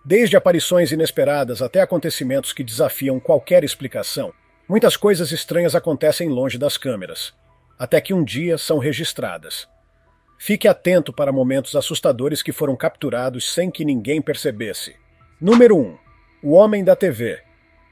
Desde aparições inesperadas até acontecimentos que desafiam qualquer explicação, muitas coisas estranhas acontecem longe das câmeras, até que um dia são registradas. Fique atento para momentos assustadores que foram capturados sem que ninguém percebesse. Número 1. O Homem da TV.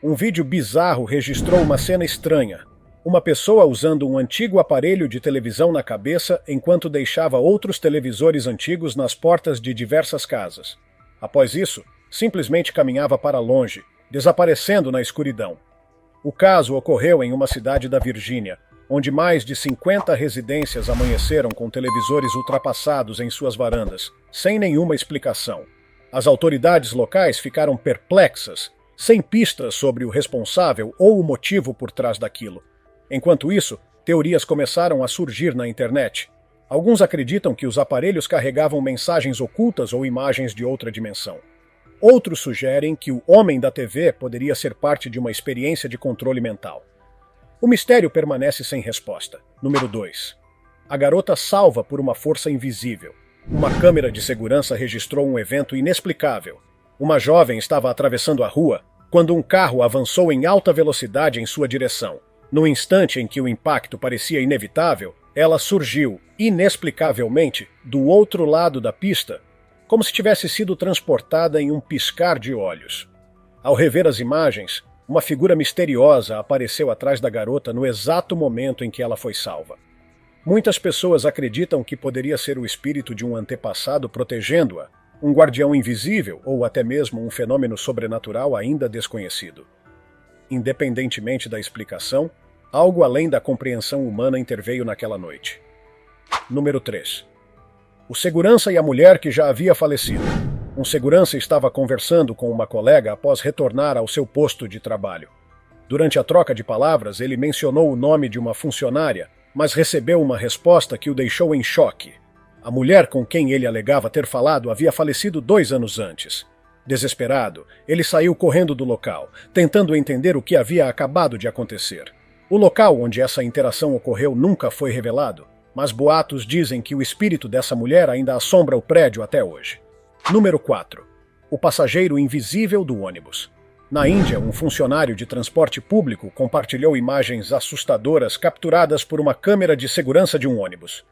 Um vídeo bizarro registrou uma cena estranha. Uma pessoa usando um antigo aparelho de televisão na cabeça enquanto deixava outros televisores antigos nas portas de diversas casas. Após isso, simplesmente caminhava para longe, desaparecendo na escuridão. O caso ocorreu em uma cidade da Virgínia, onde mais de 50 residências amanheceram com televisores ultrapassados em suas varandas, sem nenhuma explicação. As autoridades locais ficaram perplexas, sem pistas sobre o responsável ou o motivo por trás daquilo. Enquanto isso, teorias começaram a surgir na internet. Alguns acreditam que os aparelhos carregavam mensagens ocultas ou imagens de outra dimensão. Outros sugerem que o Homem da TV poderia ser parte de uma experiência de controle mental. O mistério permanece sem resposta. Número 2. A garota salva por uma força invisível. Uma câmera de segurança registrou um evento inexplicável. Uma jovem estava atravessando a rua quando um carro avançou em alta velocidade em sua direção. No instante em que o impacto parecia inevitável, ela surgiu, inexplicavelmente, do outro lado da pista, como se tivesse sido transportada em um piscar de olhos. Ao rever as imagens, uma figura misteriosa apareceu atrás da garota no exato momento em que ela foi salva. Muitas pessoas acreditam que poderia ser o espírito de um antepassado protegendo-a, um guardião invisível ou até mesmo um fenômeno sobrenatural ainda desconhecido. Independentemente da explicação, algo além da compreensão humana interveio naquela noite. Número 3. O segurança e a mulher que já havia falecido. Um segurança estava conversando com uma colega após retornar ao seu posto de trabalho. Durante a troca de palavras, ele mencionou o nome de uma funcionária, mas recebeu uma resposta que o deixou em choque. A mulher com quem ele alegava ter falado havia falecido 2 anos antes. Desesperado, ele saiu correndo do local, tentando entender o que havia acabado de acontecer. O local onde essa interação ocorreu nunca foi revelado, mas boatos dizem que o espírito dessa mulher ainda assombra o prédio até hoje. Número 4. O passageiro invisível do ônibus. Na Índia, um funcionário de transporte público compartilhou imagens assustadoras capturadas por uma câmera de segurança de um ônibus.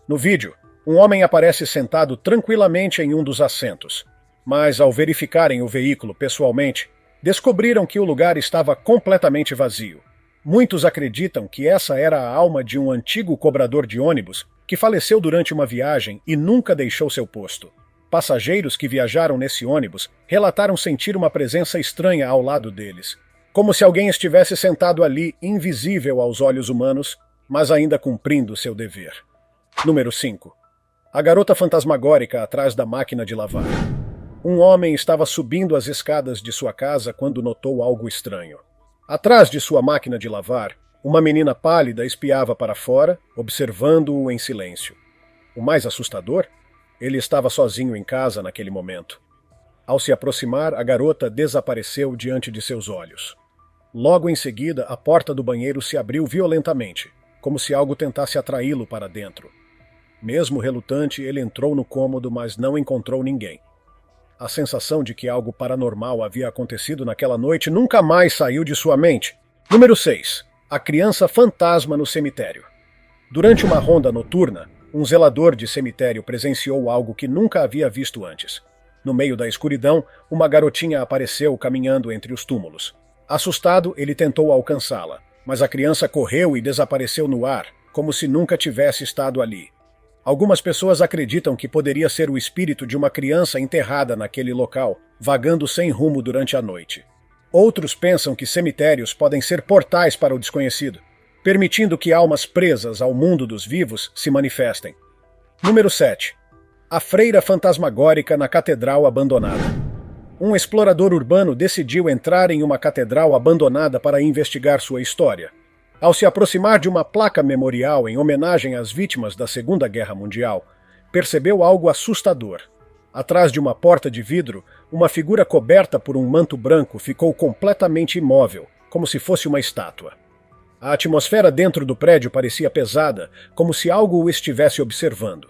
No vídeo, um homem aparece sentado tranquilamente em um dos assentos, mas ao verificarem o veículo pessoalmente, descobriram que o lugar estava completamente vazio. Muitos acreditam que essa era a alma de um antigo cobrador de ônibus que faleceu durante uma viagem e nunca deixou seu posto. Passageiros que viajaram nesse ônibus relataram sentir uma presença estranha ao lado deles, como se alguém estivesse sentado ali invisível aos olhos humanos, mas ainda cumprindo seu dever. Número 5. A garota fantasmagórica atrás da máquina de lavar. Um homem estava subindo as escadas de sua casa quando notou algo estranho. Atrás de sua máquina de lavar, uma menina pálida espiava para fora, observando-o em silêncio. O mais assustador? Ele estava sozinho em casa naquele momento. Ao se aproximar, a garota desapareceu diante de seus olhos. Logo em seguida, a porta do banheiro se abriu violentamente, como se algo tentasse atraí-lo para dentro. Mesmo relutante, ele entrou no cômodo, mas não encontrou ninguém. A sensação de que algo paranormal havia acontecido naquela noite nunca mais saiu de sua mente. Número 6. A criança fantasma no cemitério. Durante uma ronda noturna, um zelador de cemitério presenciou algo que nunca havia visto antes. No meio da escuridão, uma garotinha apareceu caminhando entre os túmulos. Assustado, ele tentou alcançá-la, mas a criança correu e desapareceu no ar, como se nunca tivesse estado ali. Algumas pessoas acreditam que poderia ser o espírito de uma criança enterrada naquele local, vagando sem rumo durante a noite. Outros pensam que cemitérios podem ser portais para o desconhecido, permitindo que almas presas ao mundo dos vivos se manifestem. Número 7. A freira fantasmagórica na catedral abandonada. Um explorador urbano decidiu entrar em uma catedral abandonada para investigar sua história. Ao se aproximar de uma placa memorial em homenagem às vítimas da Segunda Guerra Mundial, percebeu algo assustador. Atrás de uma porta de vidro, uma figura coberta por um manto branco ficou completamente imóvel, como se fosse uma estátua. A atmosfera dentro do prédio parecia pesada, como se algo o estivesse observando.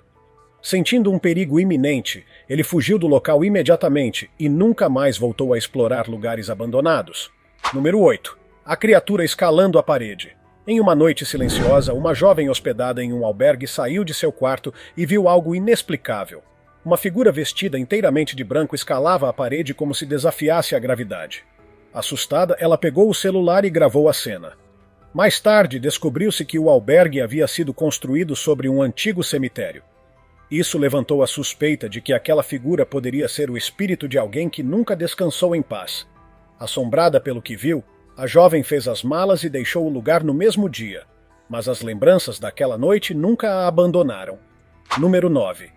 Sentindo um perigo iminente, ele fugiu do local imediatamente e nunca mais voltou a explorar lugares abandonados. Número 8. A criatura escalando a parede. Em uma noite silenciosa, uma jovem hospedada em um albergue saiu de seu quarto e viu algo inexplicável. Uma figura vestida inteiramente de branco escalava a parede como se desafiasse a gravidade. Assustada, ela pegou o celular e gravou a cena. Mais tarde, descobriu-se que o albergue havia sido construído sobre um antigo cemitério. Isso levantou a suspeita de que aquela figura poderia ser o espírito de alguém que nunca descansou em paz. Assombrada pelo que viu, a jovem fez as malas e deixou o lugar no mesmo dia, mas as lembranças daquela noite nunca a abandonaram. Número 9.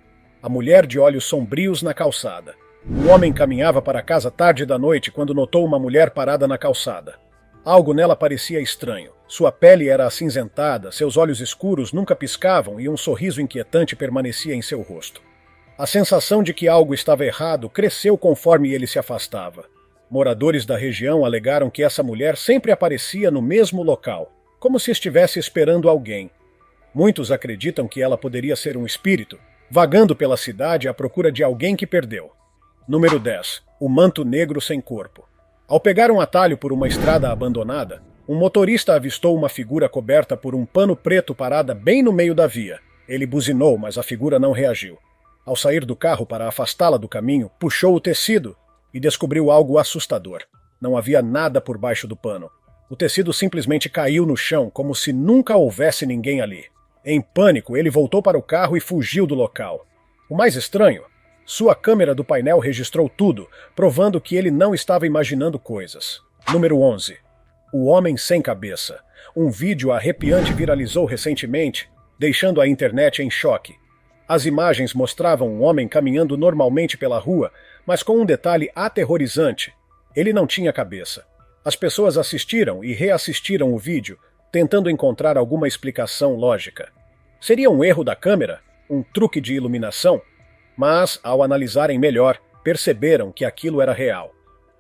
A mulher de olhos sombrios na calçada. Um homem caminhava para casa tarde da noite quando notou uma mulher parada na calçada. Algo nela parecia estranho. Sua pele era acinzentada, seus olhos escuros nunca piscavam e um sorriso inquietante permanecia em seu rosto. A sensação de que algo estava errado cresceu conforme ele se afastava. Moradores da região alegaram que essa mulher sempre aparecia no mesmo local, como se estivesse esperando alguém. Muitos acreditam que ela poderia ser um espírito, vagando pela cidade à procura de alguém que perdeu. Número 10. O manto negro sem corpo. Ao pegar um atalho por uma estrada abandonada, um motorista avistou uma figura coberta por um pano preto parada bem no meio da via. Ele buzinou, mas a figura não reagiu. Ao sair do carro para afastá-la do caminho, puxou o tecido e descobriu algo assustador. Não havia nada por baixo do pano. O tecido simplesmente caiu no chão, como se nunca houvesse ninguém ali. Em pânico, ele voltou para o carro e fugiu do local. O mais estranho, sua câmera do painel registrou tudo, provando que ele não estava imaginando coisas. Número 11. O Homem Sem Cabeça. Um vídeo arrepiante viralizou recentemente, deixando a internet em choque. As imagens mostravam um homem caminhando normalmente pela rua, mas com um detalhe aterrorizante. Ele não tinha cabeça. As pessoas assistiram e reassistiram o vídeo, tentando encontrar alguma explicação lógica. Seria um erro da câmera? Um truque de iluminação? Mas, ao analisarem melhor, perceberam que aquilo era real.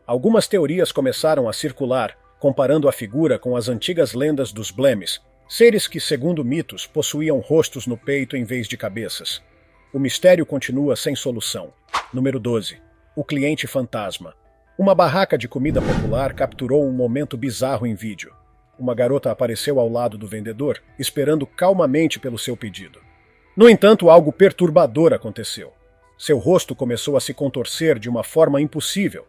Algumas teorias começaram a circular, comparando a figura com as antigas lendas dos Blemes, seres que, segundo mitos, possuíam rostos no peito em vez de cabeças. O mistério continua sem solução. Número 12. O cliente fantasma. Uma barraca de comida popular capturou um momento bizarro em vídeo. Uma garota apareceu ao lado do vendedor, esperando calmamente pelo seu pedido. No entanto, algo perturbador aconteceu. Seu rosto começou a se contorcer de uma forma impossível.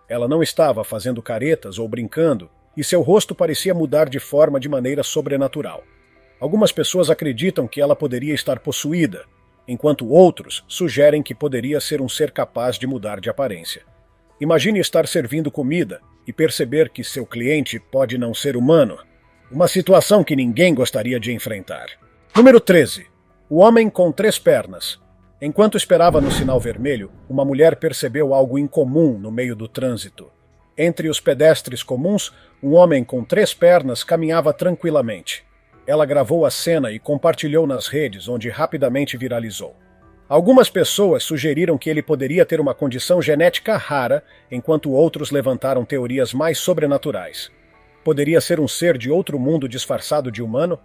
Ela não estava fazendo caretas ou brincando, e seu rosto parecia mudar de forma de maneira sobrenatural. Algumas pessoas acreditam que ela poderia estar possuída, enquanto outros sugerem que poderia ser um ser capaz de mudar de aparência. Imagine estar servindo comida e perceber que seu cliente pode não ser humano. Uma situação que ninguém gostaria de enfrentar. Número 13. O Homem com 3 pernas. Enquanto esperava no sinal vermelho, uma mulher percebeu algo incomum no meio do trânsito. Entre os pedestres comuns, um homem com 3 pernas caminhava tranquilamente. Ela gravou a cena e compartilhou nas redes, onde rapidamente viralizou. Algumas pessoas sugeriram que ele poderia ter uma condição genética rara, enquanto outros levantaram teorias mais sobrenaturais. Poderia ser um ser de outro mundo disfarçado de humano?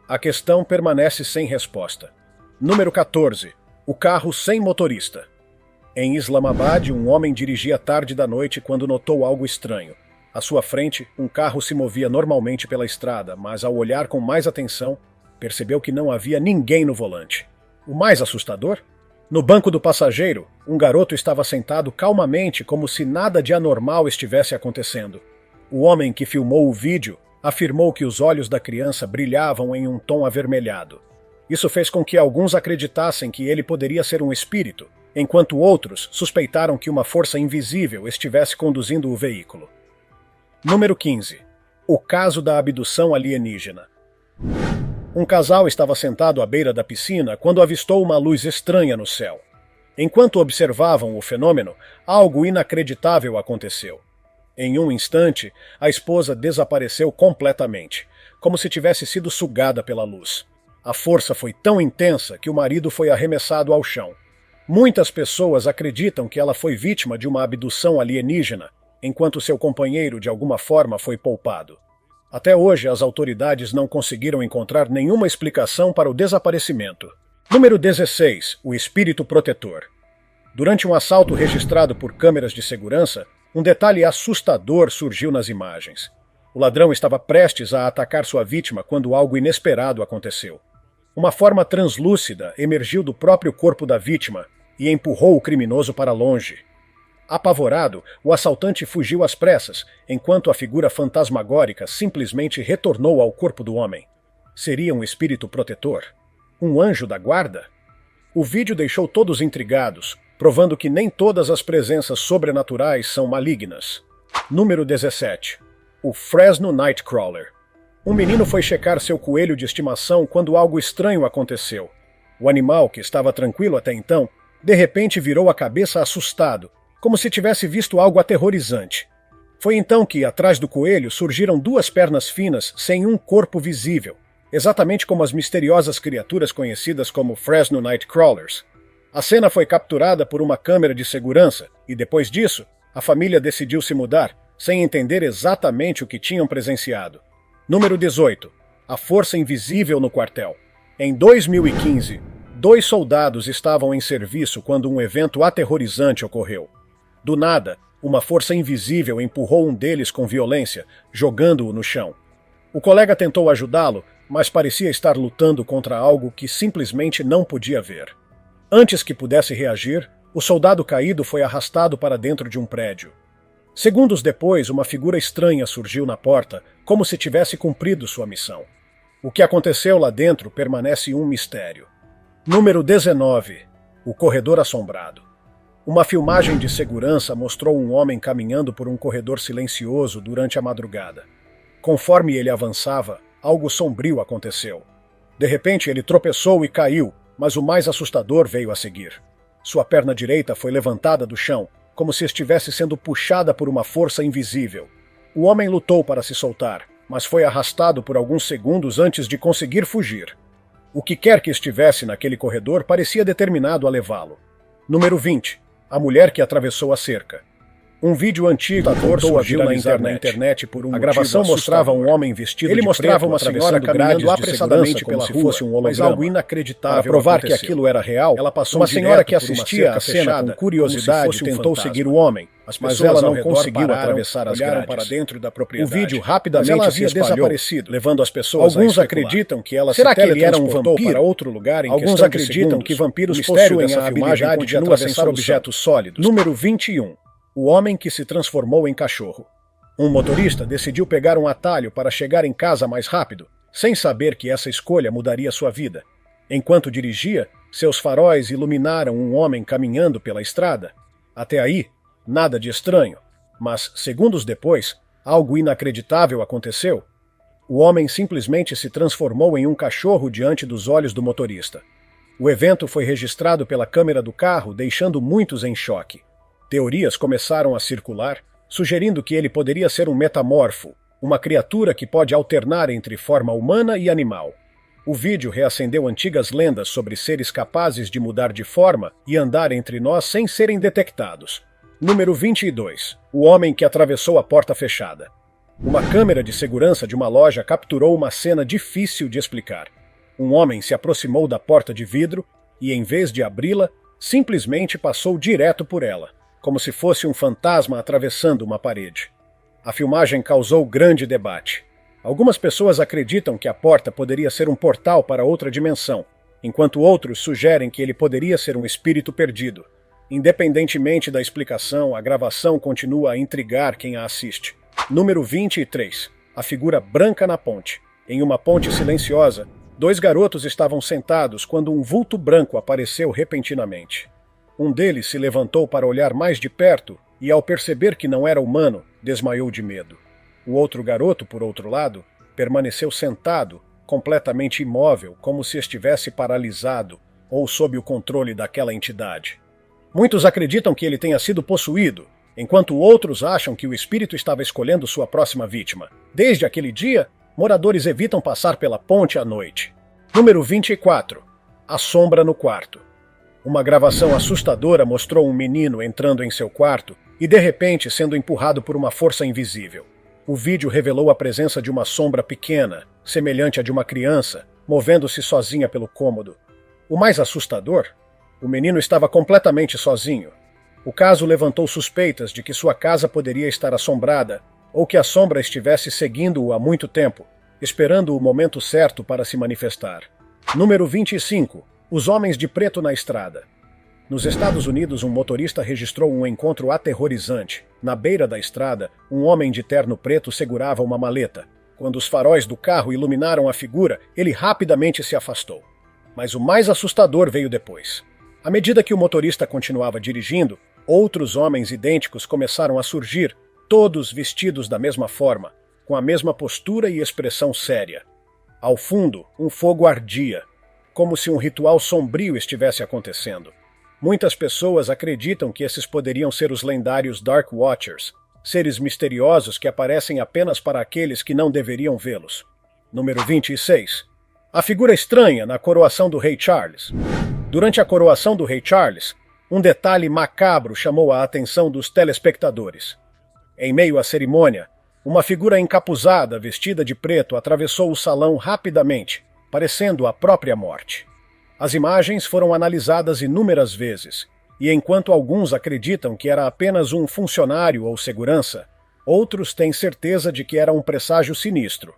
A questão permanece sem resposta. Número 14. O carro sem motorista. Em Islamabad, um homem dirigia tarde da noite quando notou algo estranho. À sua frente, um carro se movia normalmente pela estrada, mas ao olhar com mais atenção, percebeu que não havia ninguém no volante. O mais assustador? No banco do passageiro, um garoto estava sentado calmamente como se nada de anormal estivesse acontecendo. O homem que filmou o vídeo afirmou que os olhos da criança brilhavam em um tom avermelhado. Isso fez com que alguns acreditassem que ele poderia ser um espírito, enquanto outros suspeitaram que uma força invisível estivesse conduzindo o veículo. Número 15. O caso da abdução alienígena. Um casal estava sentado à beira da piscina quando avistou uma luz estranha no céu. Enquanto observavam o fenômeno, algo inacreditável aconteceu. Em um instante, a esposa desapareceu completamente, como se tivesse sido sugada pela luz. A força foi tão intensa que o marido foi arremessado ao chão. Muitas pessoas acreditam que ela foi vítima de uma abdução alienígena, enquanto seu companheiro de alguma forma foi poupado. Até hoje, as autoridades não conseguiram encontrar nenhuma explicação para o desaparecimento. Número 16. O espírito protetor. Durante um assalto registrado por câmeras de segurança, um detalhe assustador surgiu nas imagens. O ladrão estava prestes a atacar sua vítima quando algo inesperado aconteceu. Uma forma translúcida emergiu do próprio corpo da vítima e empurrou o criminoso para longe. Apavorado, o assaltante fugiu às pressas, enquanto a figura fantasmagórica simplesmente retornou ao corpo do homem. Seria um espírito protetor? Um anjo da guarda? O vídeo deixou todos intrigados, provando que nem todas as presenças sobrenaturais são malignas. Número 17. O Fresno Nightcrawler. Um menino foi checar seu coelho de estimação quando algo estranho aconteceu. O animal, que estava tranquilo até então, de repente virou a cabeça assustado, como se tivesse visto algo aterrorizante. Foi então que, atrás do coelho, surgiram duas pernas finas sem um corpo visível, exatamente como as misteriosas criaturas conhecidas como Fresno Nightcrawlers. A cena foi capturada por uma câmera de segurança e, depois disso, a família decidiu se mudar, sem entender exatamente o que tinham presenciado. Número 18. A força invisível no quartel. Em 2015, 2 soldados estavam em serviço quando um evento aterrorizante ocorreu. Do nada, uma força invisível empurrou um deles com violência, jogando-o no chão. O colega tentou ajudá-lo, mas parecia estar lutando contra algo que simplesmente não podia ver. Antes que pudesse reagir, o soldado caído foi arrastado para dentro de um prédio. Segundos depois, uma figura estranha surgiu na porta, como se tivesse cumprido sua missão. O que aconteceu lá dentro permanece um mistério. Número 19. O corredor assombrado. Uma filmagem de segurança mostrou um homem caminhando por um corredor silencioso durante a madrugada. Conforme ele avançava, algo sombrio aconteceu. De repente, ele tropeçou e caiu, mas o mais assustador veio a seguir. Sua perna direita foi levantada do chão, como se estivesse sendo puxada por uma força invisível. O homem lutou para se soltar, mas foi arrastado por alguns segundos antes de conseguir fugir. O que quer que estivesse naquele corredor parecia determinado a levá-lo. Número 20. A mulher que atravessou a cerca. Um vídeo antigo surgiu na internet por um A gravação mostrava um homem vestido Ele de mostrava preto uma senhora caminhando apressadamente pela rua, fosse um holograma. mas algo inacreditável Para provar aconteceu. que aquilo era real, Ela passou uma senhora que direto por uma assistia cerca a cena fechada, com curiosidade como se fosse um tentou fantasma. seguir o homem, As mas pessoas ela ao não redor conseguiu pararam, atravessar as olharam grades. para dentro da O propriedade. vídeo Mas rapidamente ela se havia espalhou, desaparecido, levando as pessoas a Alguns especular. acreditam que ela Será se que ele era um teletransportou vampiro? para outro lugar em Alguns questão de acreditam segundos. que vampiros O mistério possuem dessa a filmagem habilidade de continua sem atravessar solução. objetos sólidos. Número 21. O homem que se transformou em cachorro. Um motorista decidiu pegar um atalho para chegar em casa mais rápido, sem saber que essa escolha mudaria sua vida. Enquanto dirigia, seus faróis iluminaram um homem caminhando pela estrada. Até aí, nada de estranho. Mas, segundos depois, algo inacreditável aconteceu. O homem simplesmente se transformou em um cachorro diante dos olhos do motorista. O evento foi registrado pela câmera do carro, deixando muitos em choque. Teorias começaram a circular, sugerindo que ele poderia ser um metamorfo, uma criatura que pode alternar entre forma humana e animal. O vídeo reacendeu antigas lendas sobre seres capazes de mudar de forma e andar entre nós sem serem detectados. Número 22. O homem que atravessou a porta fechada. Uma câmera de segurança de uma loja capturou uma cena difícil de explicar. Um homem se aproximou da porta de vidro e, em vez de abri-la, simplesmente passou direto por ela, como se fosse um fantasma atravessando uma parede. A filmagem causou grande debate. Algumas pessoas acreditam que a porta poderia ser um portal para outra dimensão, enquanto outros sugerem que ele poderia ser um espírito perdido. Independentemente da explicação, a gravação continua a intrigar quem a assiste. Número 23. A figura branca na ponte. Em uma ponte silenciosa, 2 garotos estavam sentados quando um vulto branco apareceu repentinamente. Um deles se levantou para olhar mais de perto e, ao perceber que não era humano, desmaiou de medo. O outro garoto, por outro lado, permaneceu sentado, completamente imóvel, como se estivesse paralisado ou sob o controle daquela entidade. Muitos acreditam que ele tenha sido possuído, enquanto outros acham que o espírito estava escolhendo sua próxima vítima. Desde aquele dia, moradores evitam passar pela ponte à noite. Número 24. A sombra no quarto. Uma gravação assustadora mostrou um menino entrando em seu quarto e, de repente, sendo empurrado por uma força invisível. O vídeo revelou a presença de uma sombra pequena, semelhante à de uma criança, movendo-se sozinha pelo cômodo. O mais assustador? O menino estava completamente sozinho. O caso levantou suspeitas de que sua casa poderia estar assombrada, ou que a sombra estivesse seguindo-o há muito tempo, esperando o momento certo para se manifestar. Número 25. Os homens de preto na estrada. Nos Estados Unidos, um motorista registrou um encontro aterrorizante. Na beira da estrada, um homem de terno preto segurava uma maleta. Quando os faróis do carro iluminaram a figura, ele rapidamente se afastou. Mas o mais assustador veio depois. À medida que o motorista continuava dirigindo, outros homens idênticos começaram a surgir, todos vestidos da mesma forma, com a mesma postura e expressão séria. Ao fundo, um fogo ardia, como se um ritual sombrio estivesse acontecendo. Muitas pessoas acreditam que esses poderiam ser os lendários Dark Watchers, seres misteriosos que aparecem apenas para aqueles que não deveriam vê-los. Número 26. A figura estranha na coroação do rei Charles. Durante a coroação do rei Charles, um detalhe macabro chamou a atenção dos telespectadores. Em meio à cerimônia, uma figura encapuzada, vestida de preto, atravessou o salão rapidamente, parecendo a própria morte. As imagens foram analisadas inúmeras vezes, e enquanto alguns acreditam que era apenas um funcionário ou segurança, outros têm certeza de que era um presságio sinistro.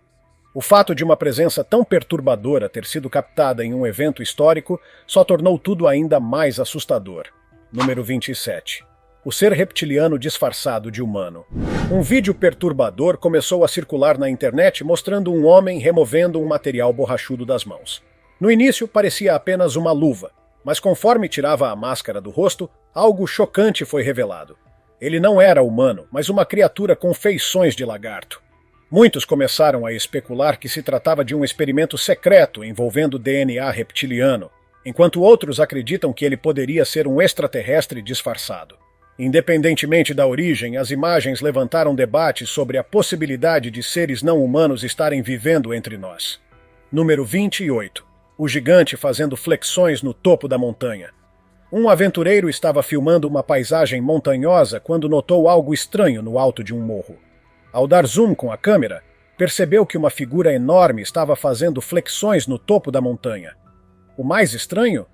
O fato de uma presença tão perturbadora ter sido captada em um evento histórico só tornou tudo ainda mais assustador. Número 27. O ser reptiliano disfarçado de humano. Um vídeo perturbador começou a circular na internet mostrando um homem removendo um material borrachudo das mãos. No início parecia apenas uma luva, mas conforme tirava a máscara do rosto, algo chocante foi revelado. Ele não era humano, mas uma criatura com feições de lagarto. Muitos começaram a especular que se tratava de um experimento secreto envolvendo DNA reptiliano, enquanto outros acreditam que ele poderia ser um extraterrestre disfarçado. Independentemente da origem, as imagens levantaram debates sobre a possibilidade de seres não humanos estarem vivendo entre nós. Número 28. O gigante fazendo flexões no topo da montanha. Um aventureiro estava filmando uma paisagem montanhosa quando notou algo estranho no alto de um morro. Ao dar zoom com a câmera, percebeu que uma figura enorme estava fazendo flexões no topo da montanha. O mais estranho?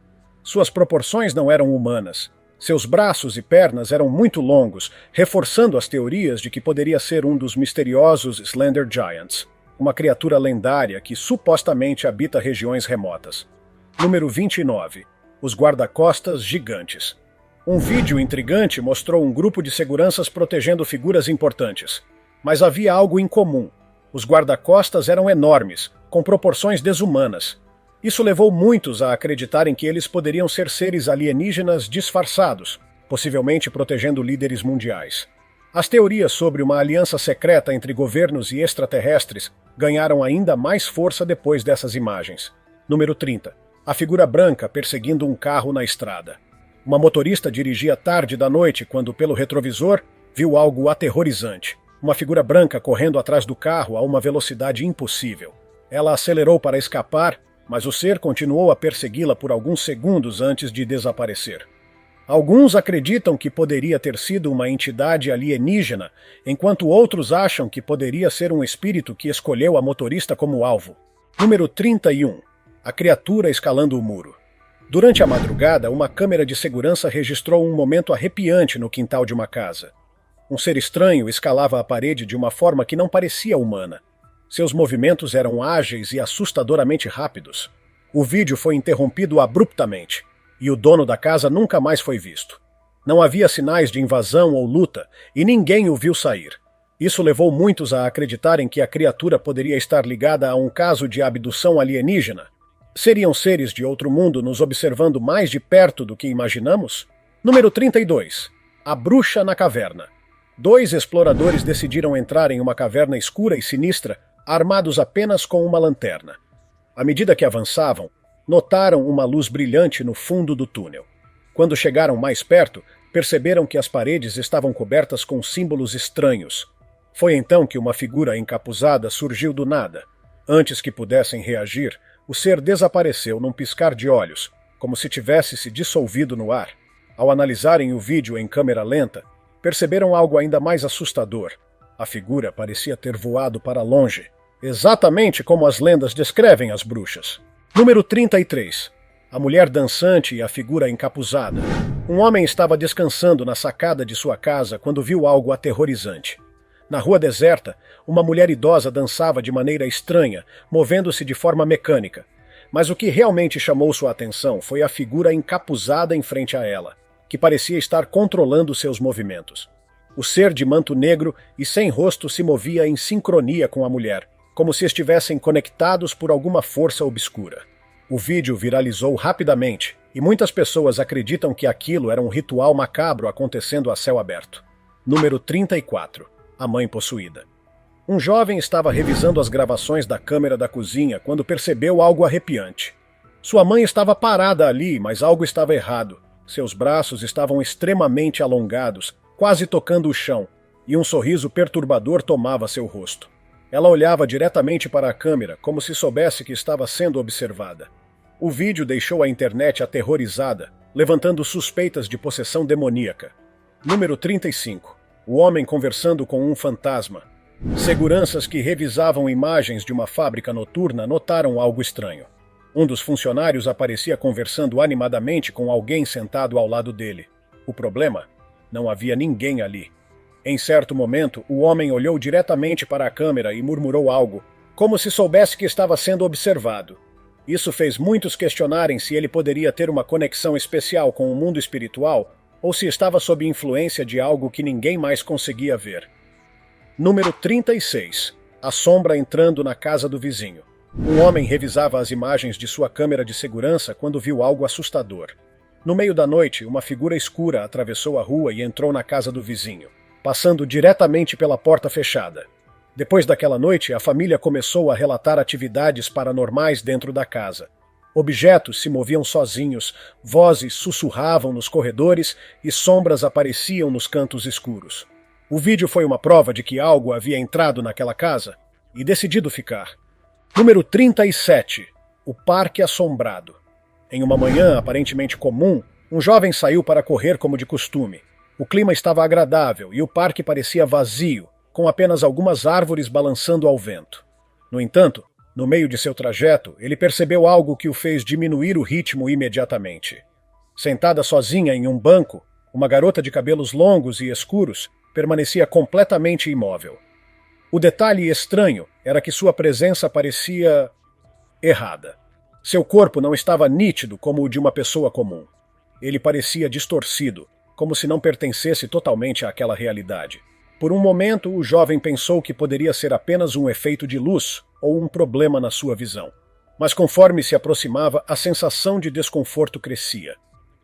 Suas proporções não eram humanas. Seus braços e pernas eram muito longos, reforçando as teorias de que poderia ser um dos misteriosos Slender Giants, uma criatura lendária que supostamente habita regiões remotas. Número 29. Os guarda-costas gigantes. Um vídeo intrigante mostrou um grupo de seguranças protegendo figuras importantes. Mas havia algo em comum. Os guarda-costas eram enormes, com proporções desumanas. Isso levou muitos a acreditarem que eles poderiam ser seres alienígenas disfarçados, possivelmente protegendo líderes mundiais. As teorias sobre uma aliança secreta entre governos e extraterrestres ganharam ainda mais força depois dessas imagens. Número 30. A figura branca perseguindo um carro na estrada. Uma motorista dirigia tarde da noite quando, pelo retrovisor, viu algo aterrorizante. Uma figura branca correndo atrás do carro a uma velocidade impossível. Ela acelerou para escapar, mas o ser continuou a persegui-la por alguns segundos antes de desaparecer. Alguns acreditam que poderia ter sido uma entidade alienígena, enquanto outros acham que poderia ser um espírito que escolheu a motorista como alvo. Número 31. A criatura escalando o muro. Durante a madrugada, uma câmera de segurança registrou um momento arrepiante no quintal de uma casa. Um ser estranho escalava a parede de uma forma que não parecia humana. Seus movimentos eram ágeis e assustadoramente rápidos. O vídeo foi interrompido abruptamente, e o dono da casa nunca mais foi visto. Não havia sinais de invasão ou luta, e ninguém o viu sair. Isso levou muitos a acreditarem que a criatura poderia estar ligada a um caso de abdução alienígena. Seriam seres de outro mundo nos observando mais de perto do que imaginamos? Número 32. A bruxa na caverna. 2 exploradores decidiram entrar em uma caverna escura e sinistra, armados apenas com uma lanterna. À medida que avançavam, notaram uma luz brilhante no fundo do túnel. Quando chegaram mais perto, perceberam que as paredes estavam cobertas com símbolos estranhos. Foi então que uma figura encapuzada surgiu do nada. Antes que pudessem reagir, o ser desapareceu num piscar de olhos, como se tivesse se dissolvido no ar. Ao analisarem o vídeo em câmera lenta, perceberam algo ainda mais assustador. A figura parecia ter voado para longe, exatamente como as lendas descrevem as bruxas. Número 33. A mulher dançante e a figura encapuzada. Um homem estava descansando na sacada de sua casa quando viu algo aterrorizante. Na rua deserta, uma mulher idosa dançava de maneira estranha, movendo-se de forma mecânica. Mas o que realmente chamou sua atenção foi a figura encapuzada em frente a ela, que parecia estar controlando seus movimentos. O ser de manto negro e sem rosto se movia em sincronia com a mulher, como se estivessem conectados por alguma força obscura. O vídeo viralizou rapidamente, e muitas pessoas acreditam que aquilo era um ritual macabro acontecendo a céu aberto. Número 34. A mãe possuída. Um jovem estava revisando as gravações da câmera da cozinha quando percebeu algo arrepiante. Sua mãe estava parada ali, mas algo estava errado. Seus braços estavam extremamente alongados, quase tocando o chão, e um sorriso perturbador tomava seu rosto. Ela olhava diretamente para a câmera, como se soubesse que estava sendo observada. O vídeo deixou a internet aterrorizada, levantando suspeitas de possessão demoníaca. Número 35. O homem conversando com um fantasma. Seguranças que revisavam imagens de uma fábrica noturna notaram algo estranho. Um dos funcionários aparecia conversando animadamente com alguém sentado ao lado dele. O problema? Não havia ninguém ali. Em certo momento, o homem olhou diretamente para a câmera e murmurou algo, como se soubesse que estava sendo observado. Isso fez muitos questionarem se ele poderia ter uma conexão especial com o mundo espiritual ou se estava sob influência de algo que ninguém mais conseguia ver. Número 36. A sombra entrando na casa do vizinho. Um homem revisava as imagens de sua câmera de segurança quando viu algo assustador. No meio da noite, uma figura escura atravessou a rua e entrou na casa do vizinho, passando diretamente pela porta fechada. Depois daquela noite, a família começou a relatar atividades paranormais dentro da casa. Objetos se moviam sozinhos, vozes sussurravam nos corredores e sombras apareciam nos cantos escuros. O vídeo foi uma prova de que algo havia entrado naquela casa e decidido ficar. Número 37. O Parque Assombrado. Em uma manhã aparentemente comum, um jovem saiu para correr como de costume. O clima estava agradável e o parque parecia vazio, com apenas algumas árvores balançando ao vento. No entanto, no meio de seu trajeto, ele percebeu algo que o fez diminuir o ritmo imediatamente. Sentada sozinha em um banco, uma garota de cabelos longos e escuros permanecia completamente imóvel. O detalhe estranho era que sua presença parecia errada. Seu corpo não estava nítido como o de uma pessoa comum. Ele parecia distorcido, como se não pertencesse totalmente àquela realidade. Por um momento, o jovem pensou que poderia ser apenas um efeito de luz ou um problema na sua visão. Mas conforme se aproximava, a sensação de desconforto crescia.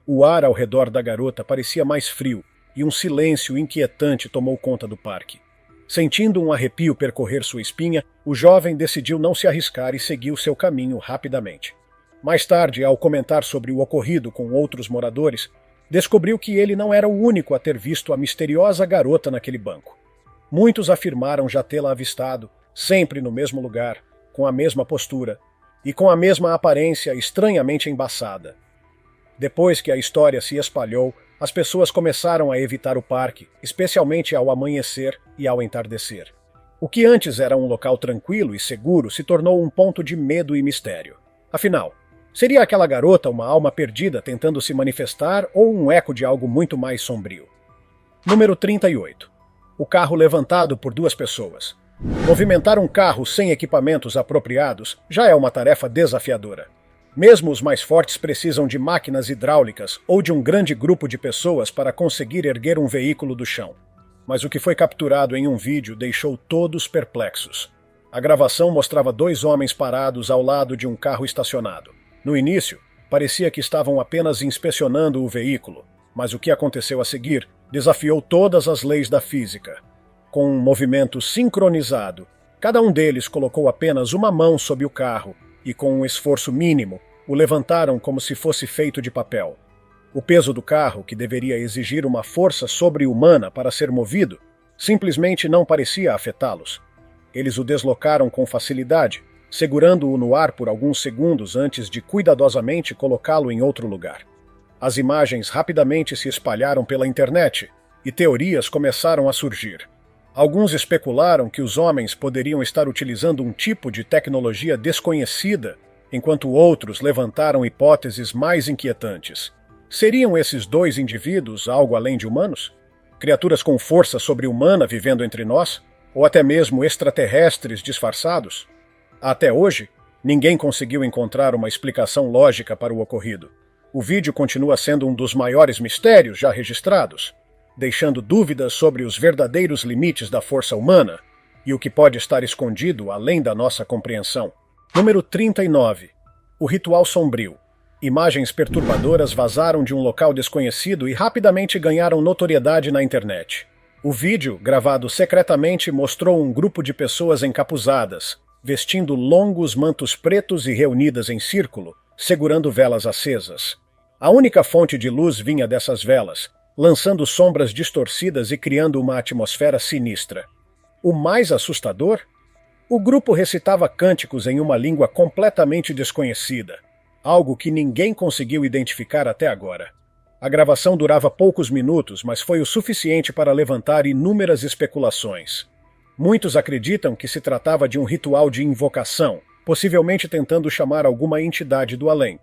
O ar ao redor da garota parecia mais frio, e um silêncio inquietante tomou conta do parque. Sentindo um arrepio percorrer sua espinha, o jovem decidiu não se arriscar e seguiu seu caminho rapidamente. Mais tarde, ao comentar sobre o ocorrido com outros moradores, descobriu que ele não era o único a ter visto a misteriosa garota naquele banco. Muitos afirmaram já tê-la avistado, sempre no mesmo lugar, com a mesma postura e com a mesma aparência estranhamente embaçada. Depois que a história se espalhou, as pessoas começaram a evitar o parque, especialmente ao amanhecer e ao entardecer. O que antes era um local tranquilo e seguro se tornou um ponto de medo e mistério. Afinal, seria aquela garota uma alma perdida tentando se manifestar ou um eco de algo muito mais sombrio? Número 38. O carro levantado por duas pessoas. Movimentar um carro sem equipamentos apropriados já é uma tarefa desafiadora. Mesmo os mais fortes precisam de máquinas hidráulicas ou de um grande grupo de pessoas para conseguir erguer um veículo do chão. Mas o que foi capturado em um vídeo deixou todos perplexos. A gravação mostrava dois homens parados ao lado de um carro estacionado. No início, parecia que estavam apenas inspecionando o veículo, mas o que aconteceu a seguir desafiou todas as leis da física. Com um movimento sincronizado, cada um deles colocou apenas uma mão sob o carro e, com um esforço mínimo, o levantaram como se fosse feito de papel. O peso do carro, que deveria exigir uma força sobre-humana para ser movido, simplesmente não parecia afetá-los. Eles o deslocaram com facilidade, segurando-o no ar por alguns segundos antes de cuidadosamente colocá-lo em outro lugar. As imagens rapidamente se espalharam pela internet e teorias começaram a surgir. Alguns especularam que os homens poderiam estar utilizando um tipo de tecnologia desconhecida enquanto outros levantaram hipóteses mais inquietantes. Seriam esses dois indivíduos algo além de humanos? Criaturas com força sobre-humana vivendo entre nós? Ou até mesmo extraterrestres disfarçados? Até hoje, ninguém conseguiu encontrar uma explicação lógica para o ocorrido. O vídeo continua sendo um dos maiores mistérios já registrados, deixando dúvidas sobre os verdadeiros limites da força humana e o que pode estar escondido além da nossa compreensão. Número 39. O ritual sombrio. Imagens perturbadoras vazaram de um local desconhecido e rapidamente ganharam notoriedade na internet. O vídeo, gravado secretamente, mostrou um grupo de pessoas encapuzadas, vestindo longos mantos pretos e reunidas em círculo, segurando velas acesas. A única fonte de luz vinha dessas velas, lançando sombras distorcidas e criando uma atmosfera sinistra. O mais assustador? O grupo recitava cânticos em uma língua completamente desconhecida, algo que ninguém conseguiu identificar até agora. A gravação durava poucos minutos, mas foi o suficiente para levantar inúmeras especulações. Muitos acreditam que se tratava de um ritual de invocação, possivelmente tentando chamar alguma entidade do além.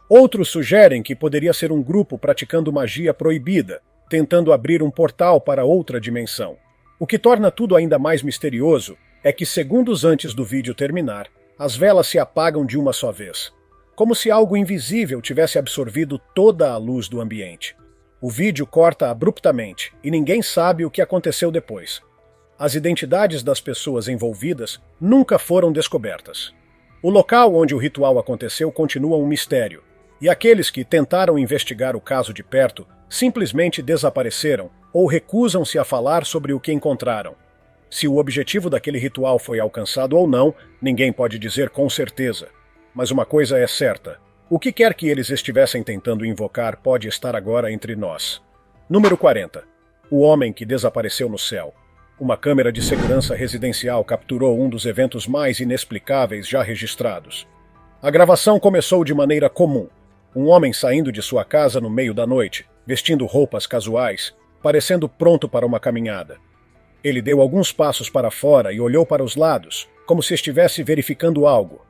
Outros sugerem que poderia ser um grupo praticando magia proibida, tentando abrir um portal para outra dimensão. O que torna tudo ainda mais misterioso é que, segundos antes do vídeo terminar, as velas se apagam de uma só vez, como se algo invisível tivesse absorvido toda a luz do ambiente. O vídeo corta abruptamente e ninguém sabe o que aconteceu depois. As identidades das pessoas envolvidas nunca foram descobertas. O local onde o ritual aconteceu continua um mistério, e aqueles que tentaram investigar o caso de perto simplesmente desapareceram ou recusam-se a falar sobre o que encontraram. Se o objetivo daquele ritual foi alcançado ou não, ninguém pode dizer com certeza. Mas uma coisa é certa: o que quer que eles estivessem tentando invocar pode estar agora entre nós. Número 40. O homem que desapareceu no céu. Uma câmera de segurança residencial capturou um dos eventos mais inexplicáveis já registrados. A gravação começou de maneira comum. Um homem saindo de sua casa no meio da noite, vestindo roupas casuais, parecendo pronto para uma caminhada. Ele deu alguns passos para fora e olhou para os lados, como se estivesse verificando algo.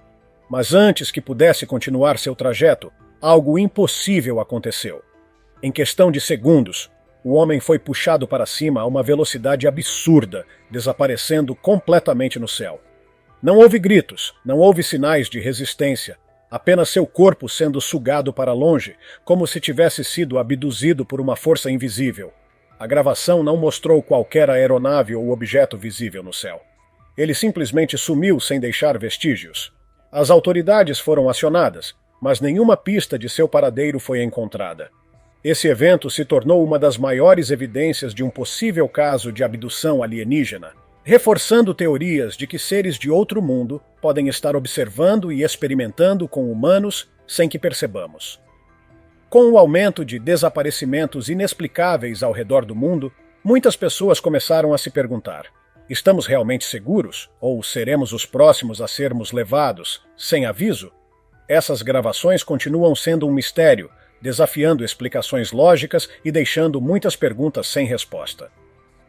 Mas antes que pudesse continuar seu trajeto, algo impossível aconteceu. Em questão de segundos, o homem foi puxado para cima a uma velocidade absurda, desaparecendo completamente no céu. Não houve gritos, não houve sinais de resistência, apenas seu corpo sendo sugado para longe, como se tivesse sido abduzido por uma força invisível. A gravação não mostrou qualquer aeronave ou objeto visível no céu. Ele simplesmente sumiu sem deixar vestígios. As autoridades foram acionadas, mas nenhuma pista de seu paradeiro foi encontrada. Esse evento se tornou uma das maiores evidências de um possível caso de abdução alienígena, reforçando teorias de que seres de outro mundo podem estar observando e experimentando com humanos sem que percebamos. Com o aumento de desaparecimentos inexplicáveis ao redor do mundo, muitas pessoas começaram a se perguntar: estamos realmente seguros? Ou seremos os próximos a sermos levados sem aviso? Essas gravações continuam sendo um mistério, desafiando explicações lógicas e deixando muitas perguntas sem resposta.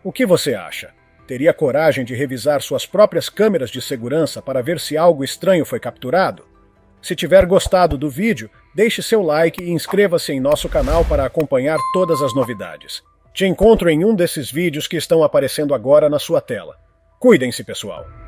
O que você acha? Teria coragem de revisar suas próprias câmeras de segurança para ver se algo estranho foi capturado? Se tiver gostado do vídeo, deixe seu like e inscreva-se em nosso canal para acompanhar todas as novidades. Te encontro em um desses vídeos que estão aparecendo agora na sua tela. Cuidem-se, pessoal!